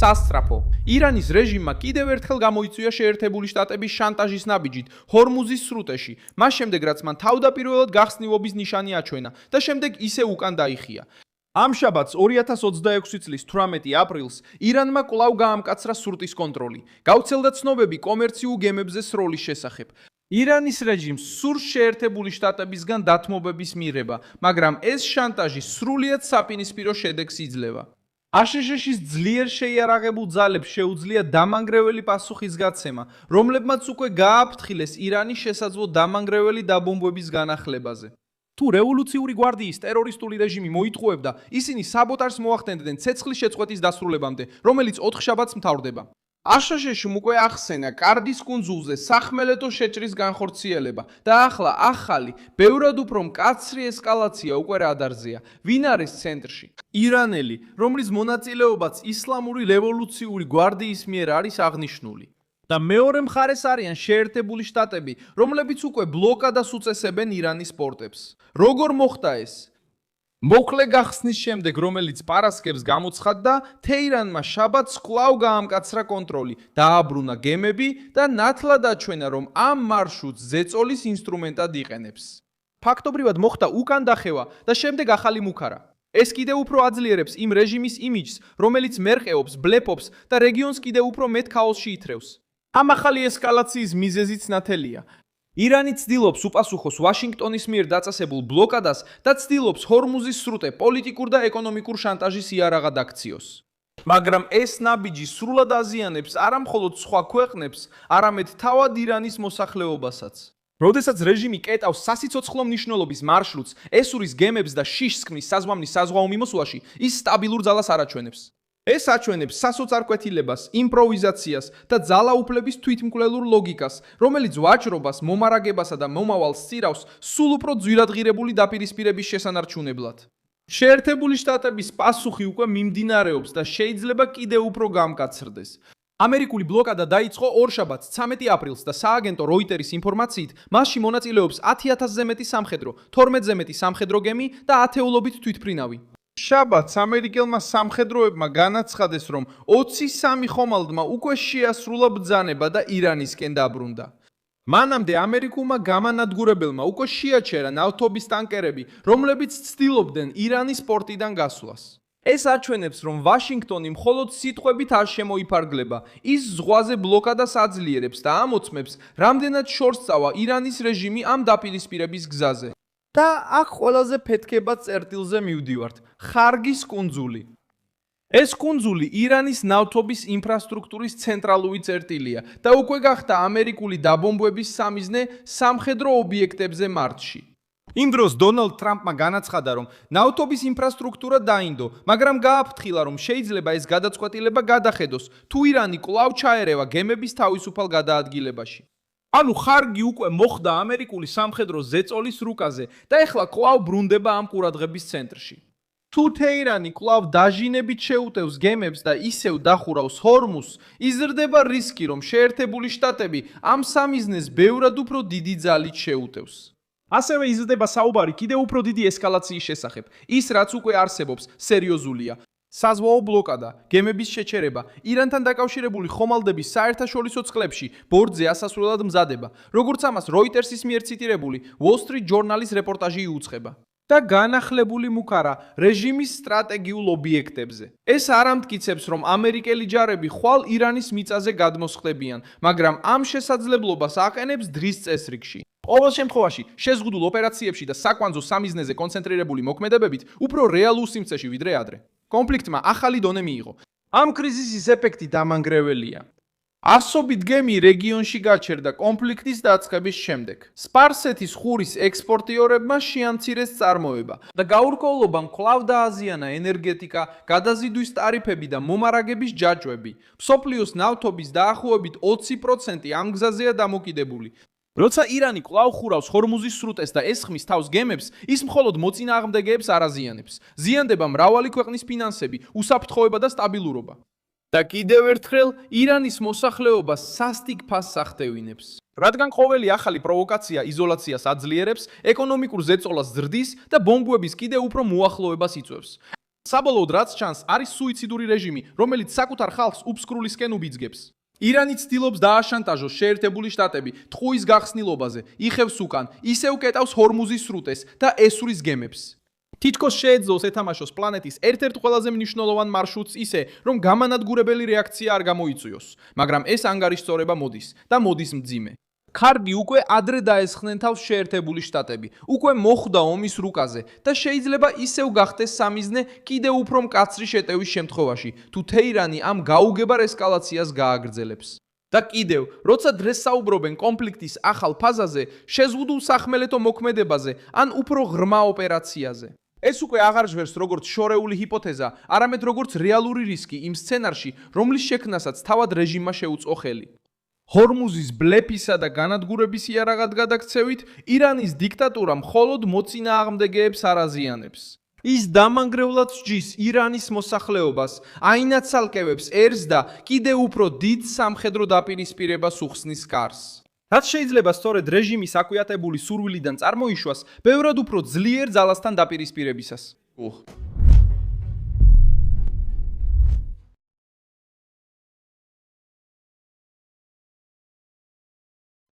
სასწრაფო. ირანის რეჟიმმა კიდევ ერთხელ გამოიწვია შეერთებული შტატების შანტაჟის ნაბიჯით ჰორმუზის სრუტეში, მას შემდეგ რაც მან თავდაპირველად გახსნილობის ნიშანი აჩვენა და შემდეგ ისე უკან დაიხია. ამ შაბათს 2026 წლის 18 აპრილს ირანმა კვლავ გაამკაცრა სრუტის კონტროლი. გავრცელდა ცნობები კომერციულ გემებზე სროლის შესახებ. ირანის რეჟიმს სურს შეერთებული შტატებისგან დათმობების მიღება, მაგრამ ეს შანტაჟი სრულიად საპირისპირო შედეგს იძლევა. აშშ-ის ძლიერ შეიარაღებულ ძალებს შეუძლია დამანგრეველი პასუხის გაცემა, რომლებმაც უკვე გააფრთხილეს ირანის შესაძლო დამანგრეველი დაბომბვების განახლებაზე. თუ რევოლუციური გვარდიის ტერორისტული რეჟიმი მოითხოვებდა, ისინი საბოტაჟს მოახდენდნენ ცეცხლის შეწყვეტის დასრულებამდე, რომელიც 4 შაბათს მთავრდება. აშშ-მ უკვე ახსენა კარდის კუნძულზე სახმელეთო შეჭრის განხორციელება და ახლა ახალი, ბევრად უფრო მკაცრი ესკალაცია უკვე რადარზეა. ვინ არის ცენტრში? ირანელი, რომლის მონაწილეობაც ისლამური რევოლუციური გვარდიის მიერ არის აღნიშნული. და მეორე მხარეს არიან შეერთებული შტატები, რომლებიც უკვე ბლოკადას უწესებენ ირანის პორტებს. როგორ მოხდა ეს? მოკლე გახსნის შემდეგ, რომელიც პარასკევს გამოცხადდა, თეირანმა შაბათს კვლავ გაამკაცრა კონტროლი, დააბრუნა გემები და ნათლად აჩვენა, რომ ამ მარშრუტს ზეწოლის ინსტრუმენტად იყენებს. ფაქტობრივად მოხდა უკან დახევა და შემდეგ ახალი მუქარა. ეს კიდევ უფრო აძლიერებს იმ რეჟიმის იმიჯს, რომელიც მერყეობს, ბლეფობს და რეგიონს კიდევ უფრო მეტ ქაოსში ითრევს. ამ ახალი ესკალაციის მიზეზიც ნათელია. ირანი ცდილობს უპასუხოს ვაშინგტონის მიერ დაწესებულ ბლოკადას და ცდილობს ჰორმუზის სრუტე პოლიტიკურ და ეკონომიკურ შანტაჟის იარაღად აქციოს. მაგრამ ეს ნაბიჯი სრულად აზიანებს არა მხოლოდ სხვა ქვეყნებს, არამედ თავად ირანის მოსახლეობასაც. როდესაც რეჟიმი კეტავს სასიცოცხლო მნიშვნელობის მარშრუტს, ესურის გემებს და შიშს ქმნის საზღვამნის საზღვაო მიმოსვლაში, ის სტაბილურ ძალას არ აჩვენებს. ეს აჩვენებს სასოწარკვეთილებას, იმპროვიზაციას და ძალაუფლების თვითმკვლელურ ლოგიკას, რომელიც ვაჭრობას, მომარაგებასა და მომავალს სწირავს სულ უფრო ძვირადღირებული დაპირისპირების შესანარჩუნებლად. შეერთებული შტატების პასუხი უკვე მიმდინარეობს და შეიძლება კიდევ უფრო გამკაცრდეს. ამერიკული ბლოკადა დაიწყო ორშაბათს 13 აპრილს და სააგენტო როიტერის ინფორმაციით, მასში მონაწილეობს 10,000-ზე მეტი სამხედრო, 12-ზე მეტი სამხედრო გემი და ათეულობით თვითმფრინავი. შაბათს ამერიკელმა სამხედროებმა განაცხადეს, რომ 23 ხომალდმა უკვე შეასრულა ბრძანება და ირანისკენ დაბრუნდა. მანამდე ამერიკულმა გამანადგურებელმა უკვე შეაჩერა ნავთობის ტანკერები, რომლებიც ცდილობდნენ ირანის პორტიდან გასვლას. ეს აჩვენებს, რომ ვაშინგტონი მხოლოდ სიტყვებით არ შემოიფარგლება, ის ზღვაზე ბლოკადას აძლიერებს და ამოწმებს, რამდენად შორს წავა ირანის რეჟიმი ამ დაპირისპირების გზაზე. და აქ ყველაზე ფეთქება წერტილზე მივდივართ, ხარგის კუნძული. ეს კუნძული ირანის ნავთობის ინფრასტრუქტურის ცენტრალური წერტილია და უკვე გახდა ამერიკული დაბომბვების სამიზნე სამხედრო ობიექტებზე მარტში. იმ დროს დონალდ ტრამპმა განაცხადა, რომ ნავთობის ინფრასტრუქტურა დაინდო, მაგრამ გააფრთხილა, რომ შეიძლება ეს გადაწყვეტილება გადახედოს, თუ ირანი კვლავ ჩაერევა გემების თავისუფალ გადაადგილებაში. ანუ ხარგი უკვე მოხდა ამერიკული სამხედრო ზეწოლის რუკაზე და ეხლა კვლავ ბრუნდება ამ ყურადღების ცენტრში. თუ თეირანი კვლავ დაჟინებით შეუტევს გემებს და ისევ დახურავს ჰორმუზს, იზრდება რისკი, რომ შეერთებული შტატები ამ სამიზნეს ბევრად უფრო დიდი ძალით შეუტევს. ასევე იზრდება საუბარი კიდევ უფრო დიდი ესკალაციის შესახებ. ის, რაც უკვე არსებობს, სერიოზულია. საზღვაო ბლოკადა, გემების შეჩერება, ირანთან დაკავშირებული ხომალდების საერთაშორისო წყლებში ბორტზე ასასვლელად მზადება, როგორც ამას როიტერსის მიერ ციტირებული Wall Street Journal-ის რეპორტაჟი იუწყება. და განახლებული მუქარა რეჟიმის სტრატეგიულ ობიექტებზე. ეს არ ამტკიცებს, რომ ამერიკელი ჯარები ხვალ ირანის მიწაზე გადმოსხდებიან, მაგრამ ამ შესაძლებლობას აყენებს დრის წესრიგში. ყოველ შემთხვევაში, შეზღუდულ ოპერაციებში და საკვანძო სამიზნეზე კონცენტრირებული მოქმედებებით უფრო რეალურ სიმწეში ვიდრე ადრე. კონფლიქტმა ახალი დონე მიიღო. ამ კრიზისის ეფექტი დამანგრეველია. ასობით გემი რეგიონში გაჩერდა კონფლიქტის დაწყების შემდეგ. სპარსეთის ხურის ექსპორტიორებმა შეამცირეს წარმოება და გაურკვევლობამ კვლავ დააზიანა ენერგეტიკა, გადაზიდვის ტარიფები და მომარაგების ჯაჭვები. მსოფლიოს ნავთობის დაახლოებით 20% ამ გზაზეა დამოკიდებული. როცა ირანი კვლავ ხურავს ჰორმუზის სრუტეს და ესხმის თავს გემებს, ის მხოლოდ მოწინააღმდეგეებს არ აზიანებს. ზიანდება მრავალი ქვეყნის ფინანსები, უსაფრთხოება და სტაბილურობა. და კიდევ ერთხელ ირანის მოსახლეობას სასტიკ ფასს ახდევინებს. რადგან ყოველი ახალი პროვოკაცია იზოლაციას აძლიერებს, ეკონომიკურ ზეწოლას ზრდის და ბომბების კიდევ უფრო მოახლოებას იწვევს. საბოლოოდ რაც ჩანს, არის სუიციდური რეჟიმი, რომელიც საკუთარ ხალხს უფსკრულისკენ უბიძგებს. ირანი ცდილობს დააშანტაჟოს შეერთებული შტატები ტყუის გახსნილობაზე, იხევს უკან, ისევ კეტავს ჰორმუზის სრუტეს და ესურის გემებს. თითქოს შეეძლოს ეთამაშოს პლანეტის ერთ-ერთ ყველაზე მნიშვნელოვან მარშრუტს ისე, რომ გამანადგურებელი რეაქცია არ გამოიწვიოს, მაგრამ ეს ანგარიშწორება მოდის და მოდის მძიმე. კარგი უკვე ადრე დაესხნენ თავს შეერთებული შტატები, უკვე მოხვდა ომის რუკაზე და შეიძლება ისევ გახდეს სამიზნე კიდევ უფრო მკაცრი შეტევის შემთხვევაში, თუ თეირანი ამ გაუგებარ ესკალაციას გააგრძელებს. და კიდევ, როცა დღეს საუბრობენ კონფლიქტის ახალ ფაზაზე, შეზღუდულ სახმელეთო მოქმედებაზე ან უფრო ღრმა ოპერაციაზე. ეს უკვე აღარ ჟღერს როგორც შორეული ჰიპოთეზა, არამედ როგორც რეალური რისკი იმ სცენარში, რომლის შექმნასაც თავად რეჟიმმა შეუწყო ხელი. ჰორმუზის ბლეფისა და განადგურების იარაღად გადაქცევით, ირანის დიქტატურა მხოლოდ მოწინააღმდეგეებს არ აზიანებს. ის დამანგრევლად სჯის ირანის მოსახლეობას, აინაცალკევებს ერს და კიდევ უფრო დიდ სამხედრო დაპირისპირებას უხსნის კარს. რაც შეიძლება სწორედ რეჟიმის აკვიატებული სურვილიდან წარმოიშვას, ბევრად უფრო ძლიერ ძალასთან დაპირისპირებისას.